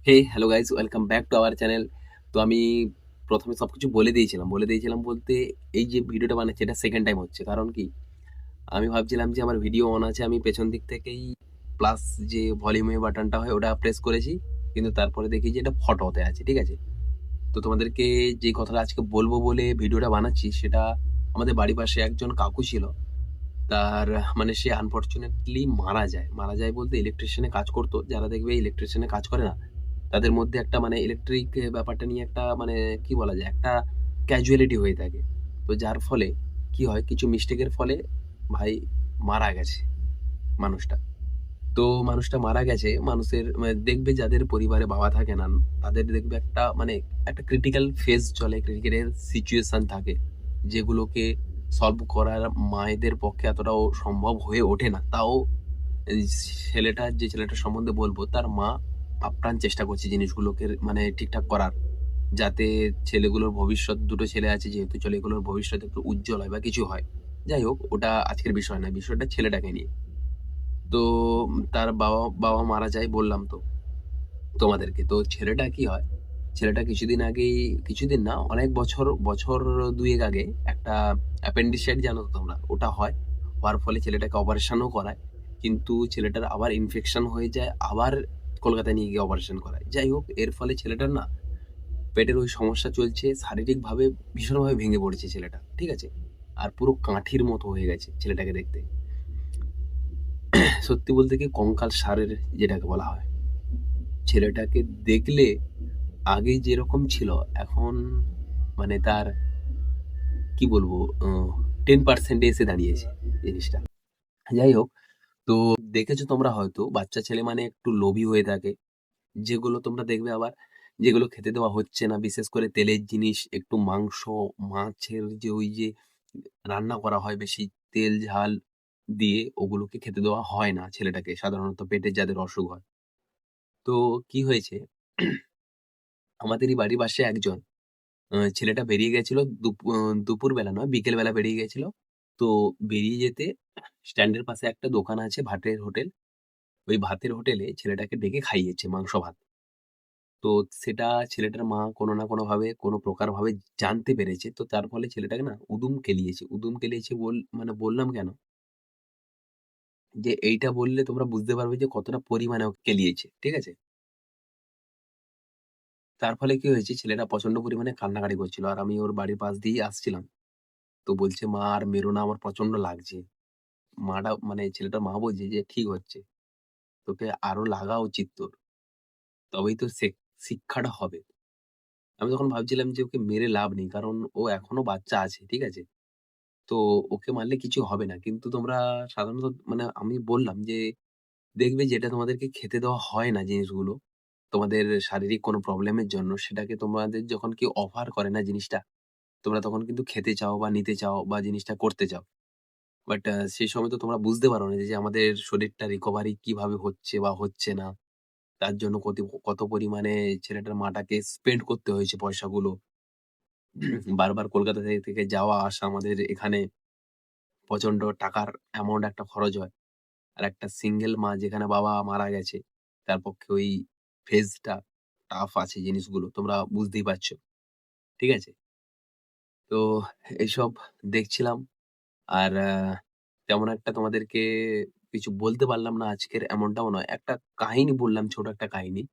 Hello guys, welcome back to our channel. তো আমি প্রথমে সবকিছু বলে দিয়েছিলাম বলতে এই যে ভিডিওটা বানাচ্ছি এটা সেকেন্ড টাইম হচ্ছে। কারণ কি, আমি ভাবছিলাম যে আমার ভিডিও অন আছে, আমি পেছন দিক থেকেই প্লাস যে ভলিউমে বাটনটা হয় ওটা প্রেস করেছি, কিন্তু তারপরে দেখি যে এটা ফটোতে আছে। ঠিক আছে, তো তোমাদেরকে যে কথাটা আজকে বলবো বলে ভিডিওটা বানাচ্ছি সেটা, আমাদের বাড়ির পাশে একজন কাকু ছিল। তার মানে সে আনফরচুনেটলি মারা যায় বলতে ইলেকট্রিশিয়ানে কাজ করতো। যারা দেখবে ইলেকট্রিশিয়ানে কাজ করে না, তাদের মধ্যে একটা মানে ইলেকট্রিক ব্যাপারটা নিয়ে একটা মানে কি বলা যায়, একটা ক্যাজুয়ালিটি হয়ে থাকে। তো যার ফলে কি হয়, কিছু মিস্টেকের ফলে ভাই মারা গেছে মানুষটা। তো মানুষটা মারা গেছে, মানুষের মানে দেখবে যাদের পরিবারে বাবা থাকে না, তাদের দেখবে একটা মানে একটা ক্রিটিক্যাল ফেজ চলে, ক্রিটিক্যাল সিচুয়েশন থাকে, যেগুলোকে সলভ করার মায়েদের পক্ষে এতটাও সম্ভব হয়ে ওঠে না। তাও এই যে ছেলেটার সম্বন্ধে বলবো, তার মা আপ্রাণ চেষ্টা করছে জিনিসগুলোকে মানে ঠিকঠাক করার, যাতে ছেলেগুলোর ভবিষ্যৎ, দুটো ছেলে আছে যেহেতু, ছেলেগুলোর ভবিষ্যৎ একটু উজ্জ্বল হয় বা কিছু হয়। যাই হোক, ওটা আজকের বিষয় না, বিষয়টা ছেলেটাকে নিয়ে। তো তার বাবা বাবা মারা যায় বললাম তো তোমাদেরকে। তো ছেলেটা কি হয়, ছেলেটা কিছুদিন আগেই, কিছুদিন না অনেক বছর বছর দুয়েক আগে একটা অ্যাপেন্ডিসাইট, জানো তো তোমরা, ওটা হয়। হওয়ার ফলে ছেলেটাকে অপারেশনও করায়, কিন্তু ছেলেটার আবার ইনফেকশন হয়ে যায়, আবার কলকাতায় নিয়ে গিয়ে অপারেশন করায়। যাই হোক, এর ফলে ছেলেটার না পেটের ওই সমস্যা চলছে, শারীরিকভাবে ভীষণভাবে ভেঙে পড়েছে ছেলেটা। ঠিক আছে, আর পুরো কাঠির মতো হয়ে গেছে ছেলেটাকে দেখতে। সত্যি বলতে কি, কঙ্কাল সারের যেটাকে বলা হয়, ছেলেটাকে দেখলে আগে যেরকম ছিল এখন মানে তার কি বলবো, 10% এসে দাঁড়িয়েছে জিনিসটা। যাই হোক, তো দেখেছো তোমরা হয়তো, বাচ্চা ছেলে মানে একটু লোভী হয়ে থাকে, যেগুলো তোমরা দেখবে আবার যেগুলো খেতে দেওয়া হচ্ছে না, বিশেষ করে তেলের জিনিস, একটু মাংস, মাছের যে ওই যে রান্না করা হয় বেশি তেল ঝাল দিয়ে, ওগুলোকে খেতে দেওয়া হয় না ছেলেটাকে, সাধারণত পেটের যাদের অসুখ হয়। তো কি হয়েছে, আমাদেরই বাড়ির পাশে একজন ছেলেটা বেরিয়ে গেছিল, দুপুরবেলা নয়, বিকেলবেলা বেরিয়ে গেছিল। তো বেরিয়ে যেতে স্ট্যান্ডের পাশে একটা দোকান আছে, ভাতের হোটেল। ওই ভাতের হোটেলে ছেলেটাকে ডেকে খাইয়েছে মাংস ভাত। তো সেটা ছেলেটার মা কোনো না কোনোভাবে, কোনো প্রকারভাবে জানতে পেরেছে। তো তার ফলে ছেলেটাকে না উদুম কেলিয়েছে। উদুম কেলিয়েছে মানে বললাম কেন? যে এইটা বললে তোমরা বুঝতে পারবে যে কতটা পরিমাণে ওকে কেলিয়েছে। ঠিক আছে? তার ফলে কি হয়েছে, ছেলেটা প্রচন্ড পরিমাণে কান্নাকাটি করছিল। আর আমি ওর বাড়ির পাশ দিয়েই আসছিলাম। তো বলছে, "মা আর মেরো না, আমার প্রচন্ড লাগছে।" মাটা মানে ছেলেটার মা বলছে যে, "ঠিক হচ্ছে। তোকে আরো লাগা উচিত তোর। তবেই তোর শিক্ষাটা হবে।" আমি তখন ভাবছিলাম যে ওকে মেরে লাভ নেই। কারণ ও এখনো বাচ্চা আছে। ঠিক আছে? তো ওকে মারলে কিছু হবে না। কিন্তু তোমরা সাধারণত মানে আমি বললাম যে, দেখবে যেটা তোমাদেরকে খেতে দেওয়া হয় না জিনিসগুলো, তোমাদের শারীরিক কোনো প্রবলেমের জন্য, সেটাকে তোমাদের যখন কেউ অফার করে না জিনিসটা, তোমরা তখন কিন্তু খেতে চাও বা নিতে চাও বা জিনিসটা করতে চাও। বাট সেই সময় তো তোমরা বুঝতে পারো না যে আমাদের শরীরটা রিকভারি কিভাবে হচ্ছে বা হচ্ছে না। তার জন্য কত পরিমাণে ছেলেটার মাটাকে স্পেন্ড করতে হয়েছে পয়সাগুলো। বারবার কলকাতা থেকে যাওয়া আসা, আমাদের এখানে প্রচন্ড টাকার অ্যামাউন্ট একটা খরচ হয়। আর একটা সিঙ্গেল মা যেখানে বাবা মারা গেছে, তার পক্ষে ওই ফেজটা টাফ আছে, জিনিসগুলো তোমরা বুঝতেই পারছো। ঠিক আছে? তো এইসব দেখছিলাম। আর তেমন একটা তোমাদেরকে কিছু বলতে পারলাম না আজকের, এমনটাও নয়। একটা কাহিনী বললাম, ছোট একটা কাহিনী।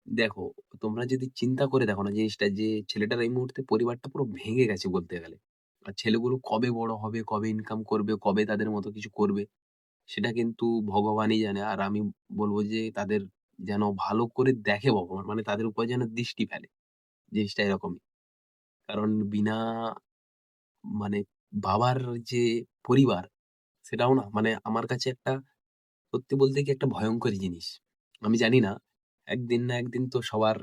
দেখো, তোমরা যদি চিন্তা করে দেখো না জিনিসটা, যে ছেলেটার এই মুহূর্তে পরিবারটা পুরো ভেঙে গেছে বলতে গেলে। আর ছেলেগুলো কবে বড় হবে, কবে ইনকাম করবে, কবে তাদের মতো কিছু করবে, সেটা কিন্তু ভগবানই জানে। আর আমি বলব যে তাদের যেন ভালো করে দেখে ভগবান। মানে তাদের উপর যেন দৃষ্টি ফেলে। জিনিসটা এরকমই। কারণ বিনা মানে বাবার যে পরিবার, সেটাও না মানে আমার কাছে একটা, সত্যি বলতে কি, একটা ভয়ংকরী জিনিস। আমি জানি না, একদিন না একদিন তো সবার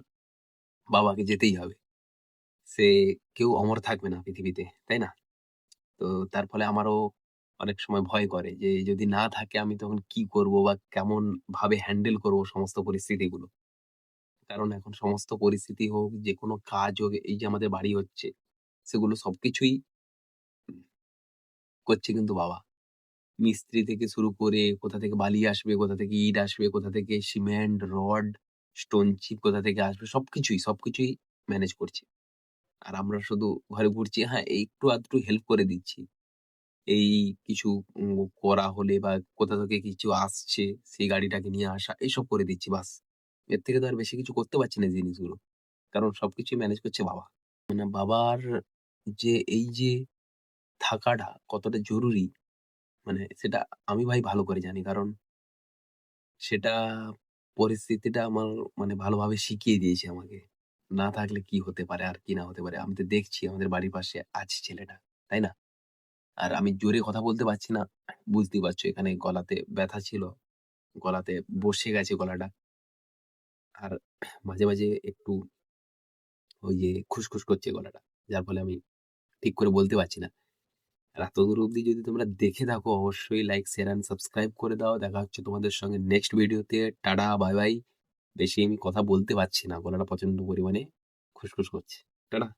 বাবাকে যেতেই হবে। সে কেউ অমর থাকবে না পৃথিবীতে, তাই না? তো তার ফলে আমারও অনেক সময় ভয় করে যে যদি না থাকে আমি তখন কি করব বা কেমন ভাবে হ্যান্ডেল করব সমস্ত পরিস্থিতিগুলো। কারণ এখন সমস্ত পরিস্থিতি হোক, যেকোনো কাজ হোক, এই যে আমাদের বাড়ি হচ্ছে, সেগুলো সবকিছুই করছে কিন্তু বাবা। মিস্ত্রি থেকে শুরু করে কোথা থেকে বালি আসবে, কোথা থেকে ইট আসবে, কোথা থেকে সিমেন্ট, রড, স্টোন চিপ কোথা থেকে আসবে সবকিছুই ম্যানেজ করছি। আর আমরা শুধু ঘরে ঘুরছি। হ্যাঁ, এই একটু আধটু হেল্প করে দিচ্ছি। এই কিছু করা হলে বা কোথা থেকে কিছু আসছে, সেই গাড়িটাকে নিয়ে আসা এসব করে দিচ্ছি বাস। এর থেকে তো আর বেশি কিছু করতে পারছি না এই জিনিসগুলো। কারণ সবকিছুই ম্যানেজ করছে বাবা। মানে বাবার যে এই যে থাকাটা কতটা জরুরি মানে সেটা আমি ভাই ভালো করে জানি। কারণ সেটা পরিস্থিতিটা আমার মানে ভালোভাবে শিখিয়ে দিয়েছে আমাকে। না থাকলে কি হতে পারে আর কি না হতে পারে। আমি তো দেখছি আমাদের বাড়ির পাশে আছে ছেলেটা। তাই না? আর আমি জোরে কথা বলতে পারছি না। বুঝতেই পারছো এখানে গলাতে ব্যথা ছিল। গলাতে বসে গেছে গলাটা। আর মাঝে মাঝে একটু ওই যে খুসখুস করছে গলাটা। যার ফলে আমি ঠিক করে বলতে পারছি না। আর এতদূর অব্দি যদি তোমরা দেখে থাকো অবশ্যই লাইক, শেয়ার অ্যান্ড সাবস্ক্রাইব করে দাও। দেখা হচ্ছে তোমাদের সঙ্গে নেক্সট ভিডিওতে। Tata, bye bye. বেশি আমি কথা বলতে পারছি না। গলাটা প্রচন্ড পরিমাণে খুসখুস করছে। টাটা।